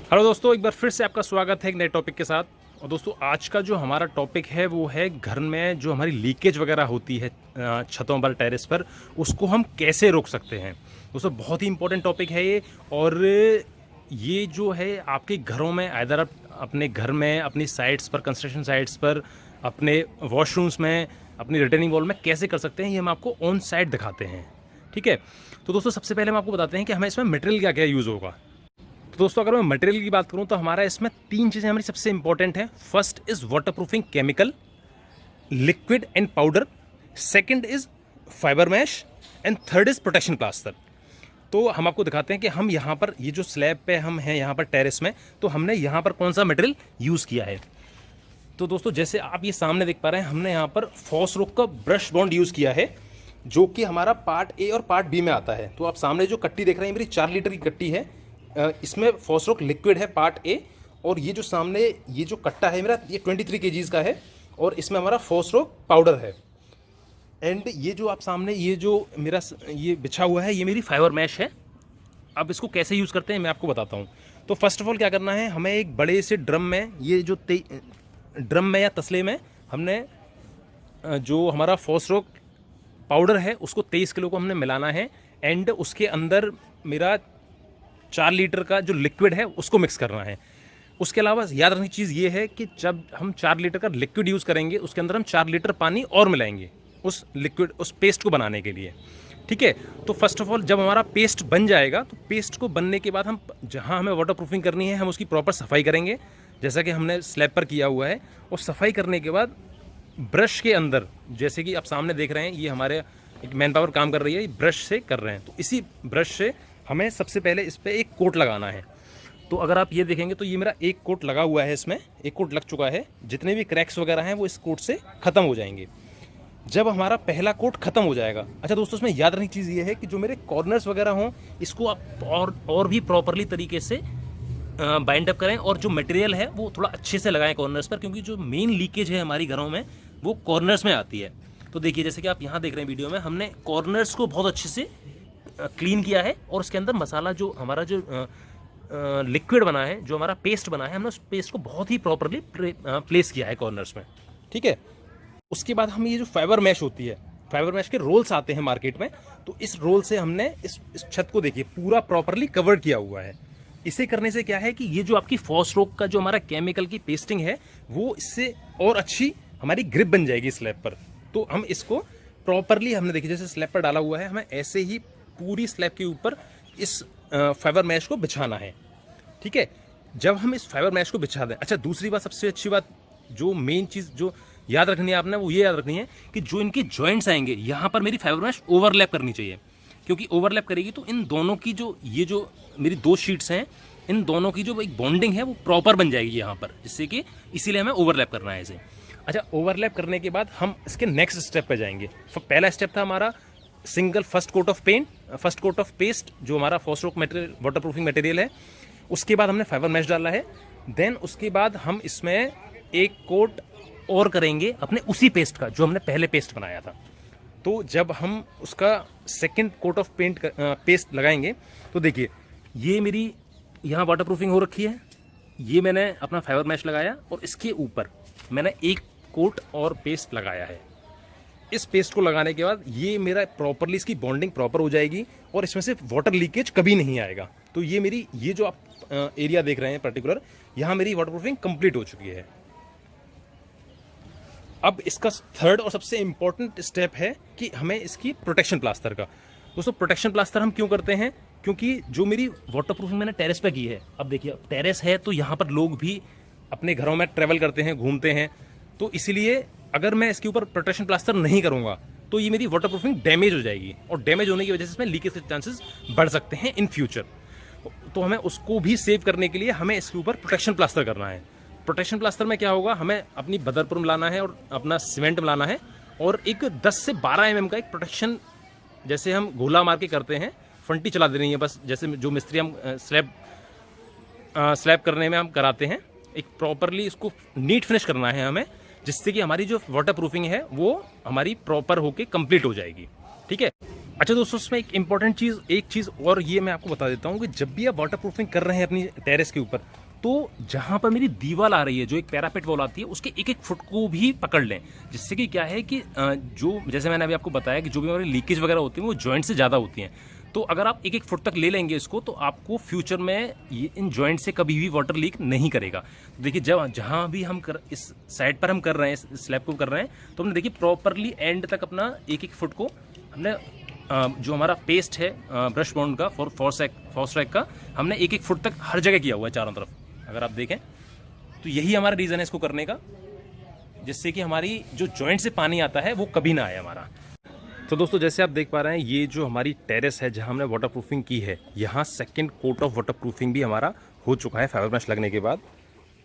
Hello दोस्तों, एक बार फिर से आपका स्वागत है एक नए टॉपिक के साथ। और दोस्तों, आज का जो हमारा टॉपिक है वो है घर में जो हमारी लीकेज वगैरह होती है छतों पर, टेरेस पर, उसको हम कैसे रोक सकते हैं। दोस्तों, बहुत ही इंपॉर्टेंट टॉपिक है ये। और ये जो है आपके घरों में, आइदर आप अपने घर में, अपनी साइट्स पर, कंस्ट्रक्शन साइट्स पर, अपने वॉशरूम्स में, अपनी रिटेनिंग वॉल में कैसे कर सकते हैं, ये हम आपको ऑन साइट दिखाते हैं। ठीक है, तो दोस्तों सबसे पहले हम आपको बताते हैं कि हमें इसमें मटेरियल क्या क्या यूज़ होगा। तो दोस्तों, अगर मैं मटेरियल की बात करूं तो हमारा इसमें 3 चीज़ें हमारी सबसे इंपॉर्टेंट हैं। First is waterproofing chemical, liquid and powder. Second is fibre mesh and third is protection plaster. तो हम आपको दिखाते हैं कि हम यहाँ पर, ये जो स्लैब पे हम हैं यहाँ पर टेरेस में, तो हमने यहाँ पर कौन सा मटेरियल यूज़ किया है। तो दोस्तों, जैसे आप ये सामने देख पा रहे हैं, हमने यहाँ पर फॉसरोक का ब्रश बॉन्ड यूज़ किया है, जो कि हमारा पार्ट ए और पार्ट बी में आता है। तो आप सामने जो कट्टी देख रहे हैं, मेरी 4 लीटर की कट्टी है। इसमें फॉसरोक लिक्विड है पार्ट ए, और ये जो सामने ये जो कट्टा है मेरा, ये 23 kgs का है, और इसमें हमारा फॉसरोक पाउडर है। एंड ये जो आप सामने ये जो मेरा ये बिछा हुआ है, ये मेरी फाइबर मैश है। अब इसको कैसे यूज़ करते हैं मैं आपको बताता हूँ। तो फर्स्ट ऑफ ऑल क्या करना है, हमें एक बड़े से ड्रम में, ये जो ड्रम में या तसले में, हमने जो हमारा फॉसरोक पाउडर है उसको 23 किलो को हमने मिलाना है। एंड उसके अंदर मेरा 4 लीटर का जो लिक्विड है उसको मिक्स करना है। उसके अलावा याद रखने की चीज़ ये है कि जब हम 4 लीटर का लिक्विड यूज़ करेंगे, उसके अंदर हम 4 लीटर पानी और मिलाएंगे उस लिक्विड, उस पेस्ट को बनाने के लिए। ठीक है, तो फर्स्ट ऑफ ऑल जब हमारा पेस्ट बन जाएगा, तो पेस्ट को बनने के बाद हम जहाँ हमें वाटर प्रूफिंग करनी है, हम उसकी प्रॉपर सफाई करेंगे, जैसा कि हमने स्लैब पर किया हुआ है। और सफाई करने के बाद ब्रश के अंदर, जैसे कि आप सामने देख रहे हैं, ये हमारे एक मैन पावर काम कर रही है, ब्रश से कर रहे हैं। तो इसी ब्रश से हमें सबसे पहले इस पर एक कोट लगाना है। तो अगर आप ये देखेंगे तो ये मेरा एक कोट लगा हुआ है, इसमें एक कोट लग चुका है। जितने भी क्रैक्स वगैरह हैं वो इस कोट से ख़त्म हो जाएंगे जब हमारा पहला कोट ख़त्म हो जाएगा। अच्छा दोस्तों, इसमें याद रखने की चीज़ ये है कि जो मेरे कॉर्नर्स वगैरह हों, इसको आप और भी प्रॉपरली तरीके से बाइंड अप करें, और जो मटेरियल है वो थोड़ा अच्छे से लगाएं कॉर्नर्स पर, क्योंकि जो मेन लीकेज है हमारी घरों में वो कॉर्नर्स में आती है। तो देखिए, जैसे कि आप यहाँ देख रहे हैं वीडियो में, हमने कॉर्नर्स को बहुत अच्छे से क्लीन किया है, और उसके अंदर मसाला, जो हमारा जो लिक्विड बना है, जो हमारा पेस्ट बना है, हमने उस पेस्ट को बहुत ही प्रॉपरली प्लेस किया है कॉर्नर्स में। ठीक है, उसके बाद हम ये जो फाइबर मैश होती है, फाइबर मैश के रोल्स आते हैं मार्केट में, तो इस रोल से हमने इस छत को देखिए पूरा प्रॉपरली कवर किया हुआ है। इसे करने से क्या है कि ये जो आपकी फॉसरोक का जो हमारा केमिकल की पेस्टिंग है, वो इससे और अच्छी हमारी ग्रिप बन जाएगी स्लैब पर। तो हम इसको प्रॉपरली, हमने देखिए जैसे स्लैब पर डाला हुआ है, हमें ऐसे ही पूरी स्लैब के ऊपर इस फाइबर मैश को बिछाना है। ठीक है, जब हम इस फाइबर मैश को बिछा दें, अच्छा दूसरी बात, सबसे अच्छी बात, जो मेन चीज़ जो याद रखनी है आपने, वो ये याद रखनी है कि जो इनके जॉइंट्स आएंगे, यहाँ पर मेरी फाइबर मैश ओवरलैप करनी चाहिए, क्योंकि ओवरलैप करेगी तो इन दोनों की जो, ये जो मेरी 2 शीट्स हैं, इन दोनों की जो एक बॉन्डिंग है वो प्रॉपर बन जाएगी यहाँ पर, जिससे कि इसीलिए हमें ओवरलैप करना है इसे। अच्छा, ओवरलैप करने के बाद हम इसके नेक्स्ट स्टेप पे जाएंगे। पहला स्टेप था हमारा single first coat of paste, जो हमारा Fosroc material, waterproofing material है। उसके बाद हमने फाइबर मैश डाला है। देन उसके बाद हम इसमें एक कोट और करेंगे अपने उसी पेस्ट का, जो हमने पहले पेस्ट बनाया था। तो जब हम उसका सेकेंड कोट ऑफ पेस्ट लगाएंगे, तो देखिए ये मेरी यहाँ वाटर प्रूफिंग हो रखी है, ये मैंने अपना फाइबर मैश लगाया, और इसके ऊपर मैंने एक कोट और पेस्ट लगाया है। इस पेस्ट को लगाने के बाद ये मेरा प्रॉपरली, इसकी बॉन्डिंग प्रॉपर हो जाएगी, और इसमें से वाटर लीकेज कभी नहीं आएगा। तो ये मेरी, ये जो आप एरिया देख रहे हैं पर्टिकुलर, यहाँ मेरी वाटर प्रूफिंग कंप्लीट हो चुकी है। अब इसका थर्ड और सबसे इंपॉर्टेंट स्टेप है कि हमें इसकी प्रोटेक्शन प्लास्टर का। दोस्तों, प्रोटेक्शन प्लास्टर हम क्यों करते हैं, क्योंकि जो मेरी वाटर प्रूफिंग मैंने टेरेस पे की है, अब देखिए टेरेस है तो यहाँ पर लोग भी अपने घरों में ट्रैवल करते हैं, घूमते हैं, तो इसलिए अगर मैं इसके ऊपर प्रोटेक्शन प्लास्टर नहीं करूँगा तो ये मेरी वाटर प्रूफिंग डैमेज हो जाएगी, और डैमेज होने की वजह से इसमें लीकेज के चांसेस बढ़ सकते हैं इन फ्यूचर। तो हमें उसको भी सेव करने के लिए हमें इसके ऊपर प्रोटेक्शन प्लास्टर करना है। प्रोटेक्शन प्लास्टर में क्या होगा, हमें अपनी बदरपुर लाना है और अपना सीमेंट लाना है, और एक 10 से 12 mm का एक प्रोटेक्शन, जैसे हम गोला मार के करते हैं, फंटी चला देनी है बस, जैसे जो मिस्त्री हम स्लैब करने में हम कराते हैं, एक प्रॉपरली इसको नीट फिनिश करना है हमें, जिससे कि हमारी जो वाटर प्रूफिंग है वो हमारी प्रॉपर होके कंप्लीट हो जाएगी। ठीक है, अच्छा दोस्तों, उसमें एक चीज़ और ये मैं आपको बता देता हूँ कि जब भी आप वाटर प्रूफिंग कर रहे हैं अपनी टेरेस के ऊपर, तो जहाँ पर मेरी दीवार आ रही है, जो एक पैरापेट वॉल आती है, उसके एक एक फुट को भी पकड़ लें। जिससे कि क्या है कि जो जैसे मैंने अभी आपको बताया कि जो भी हमारी लीकेज वगैरह होती है वो जॉइंट से ज़्यादा होती हैं। तो अगर आप एक एक फुट तक ले लेंगे इसको, तो आपको फ्यूचर में ये इन जॉइंट से कभी भी वाटर लीक नहीं करेगा। तो देखिए, जब जहाँ भी इस साइड पर हम कर रहे हैं, इस स्लैब को कर रहे हैं, तो हमने देखिए प्रॉपरली एंड तक अपना एक एक फुट को हमने जो हमारा पेस्ट है ब्रश बाउंड का फॉस्ट्रैक का, हमने एक एक फुट तक हर जगह किया हुआ है चारों तरफ। अगर आप देखें तो यही हमारा रीज़न है इसको करने का, जिससे कि हमारी जो जॉइंट से पानी आता है वो कभी ना आए हमारा। तो दोस्तों, जैसे आप देख पा रहे हैं, ये जो हमारी टेरेस है जहां हमने वाटर प्रूफिंग की है, यहाँ second coat of waterproofing भी हमारा हो चुका है फाइबर मैश लगने के बाद।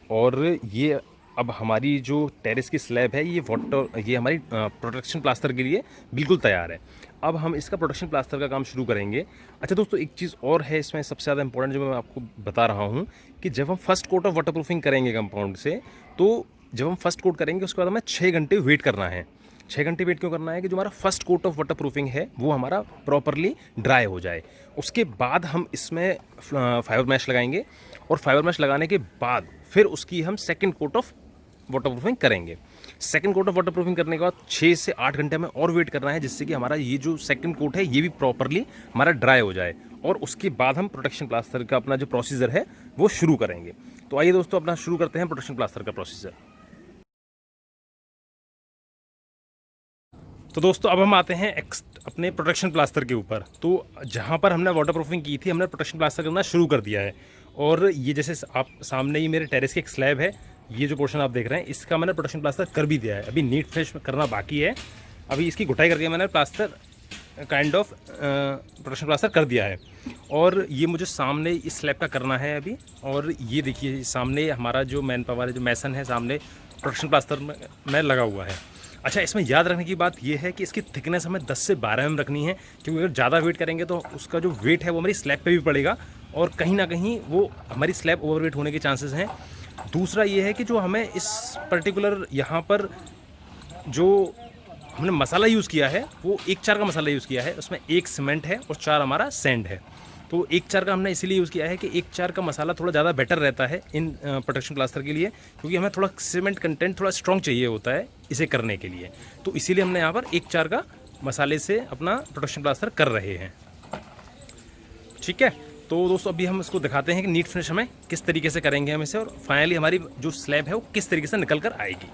और ये अब हमारी जो टेरेस की स्लैब है, ये हमारी प्रोटेक्शन प्लास्टर के लिए बिल्कुल तैयार है। अब हम इसका प्रोटेक्शन प्लास्टर का काम शुरू करेंगे। अच्छा दोस्तों, एक चीज़ और है इसमें सबसे ज़्यादा इंपॉर्टेंट, जो मैं आपको बता रहा हूँ कि जब हम first coat of waterproofing करेंगे कंपाउंड से, तो जब हम फर्स्ट कोट करेंगे उसके बाद हमें 6 घंटे वेट करना है। 6 घंटे वेट क्यों करना है? कि जो हमारा first coat of waterproofing है वो हमारा प्रॉपरली ड्राई हो जाए। उसके बाद हम इसमें फाइबर मैश लगाएंगे, और फाइबर मैश लगाने के बाद फिर उसकी हम second coat of waterproofing करेंगे। Second coat of waterproofing करने के बाद 6 से 8 घंटे में और वेट करना है, जिससे कि हमारा ये जो सेकंड कोट है ये भी प्रॉपरली हमारा ड्राई हो जाए, और उसके बाद हम प्रोटेक्शन प्लास्टर का अपना जो प्रोसीजर है वो शुरू करेंगे। तो आइए दोस्तों, अपना शुरू करते हैं प्रोटेक्शन प्लास्टर का प्रोसीजर। तो दोस्तों, अब हम आते हैं अपने प्रोटेक्शन प्लास्टर के ऊपर। तो जहाँ पर हमने वाटर प्रूफिंग की थी, हमने प्रोटेक्शन प्लास्टर करना शुरू कर दिया है। और ये जैसे आप सामने ही मेरे टेरेस की एक स्लैब है, ये जो पोर्शन आप देख रहे हैं, इसका मैंने प्रोटेक्शन प्लास्टर कर भी दिया है। अभी नीट फिनिश करना बाकी है। अभी इसकी घुटाई करके मैंने plaster kind of protection plaster कर दिया है। और ये मुझे सामने इस स्लैब का करना है अभी। और ये देखिए, सामने हमारा जो मैन पावर है, जो मैसन है, सामने प्रोटेक्शन प्लास्टर में लगा हुआ है। अच्छा, इसमें याद रखने की बात यह है कि इसकी थिकनेस हमें 10 से 12 mm रखनी है, क्योंकि अगर ज़्यादा वेट करेंगे तो उसका जो वेट है वो हमारी स्लैब पे भी पड़ेगा, और कहीं ना कहीं वो हमारी स्लैब ओवरवेट होने के चांसेस हैं। दूसरा ये है कि जो हमें इस पर्टिकुलर यहाँ पर जो हमने मसाला यूज़ किया है, वो 1-4 का मसाला यूज़ किया है। उसमें 1 सीमेंट है और 4 हमारा सैंड है। तो 1-4 का हमने इसीलिए यूज़ किया है कि 1-4 का मसाला थोड़ा ज़्यादा बेटर रहता है इन प्रोटेक्शन प्लास्टर के लिए, क्योंकि हमें थोड़ा सीमेंट कंटेंट थोड़ा स्ट्रॉन्ग चाहिए होता है इसे करने के लिए। तो इसीलिए हमने यहाँ पर 1-4 का मसाले से अपना प्रोटेक्शन प्लास्टर कर रहे हैं। ठीक है, तो दोस्तों अभी हम इसको दिखाते हैं कि नीट फिनिश हमें किस तरीके से करेंगे हम इसे, और फाइनली हमारी जो स्लैब है वो किस तरीके से निकल कर आएगी।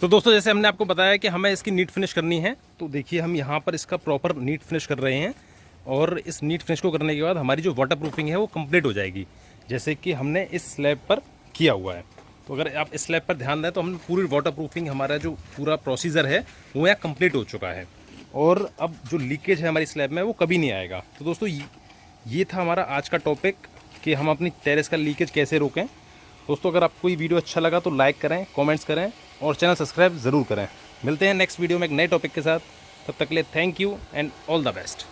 तो दोस्तों, जैसे हमने आपको बताया कि हमें इसकी नीट फिनिश करनी है, तो देखिए हम यहाँ पर इसका प्रॉपर नीट फिनिश कर रहे हैं। और इस नीट फिनिश को करने के बाद हमारी जो वाटर प्रूफिंग है वो कंप्लीट हो जाएगी, जैसे कि हमने इस स्लैब पर किया हुआ है। तो अगर आप इस स्लैब पर ध्यान दें तो हमने पूरी वाटर प्रूफिंग, हमारा जो पूरा प्रोसीजर है वो यहाँ कंप्लीट हो चुका है, और अब जो लीकेज है हमारी स्लैब में वो कभी नहीं आएगा। तो दोस्तों, ये था हमारा आज का टॉपिक कि हम अपनी टेरेस का लीकेज कैसे रोकें। दोस्तों, अगर आपको ये वीडियो अच्छा लगा तो लाइक करें, कमेंट्स करें, और चैनल सब्सक्राइब ज़रूर करें। मिलते हैं नेक्स्ट वीडियो में एक नए टॉपिक के साथ। तब तक के लिए thank you and all the best.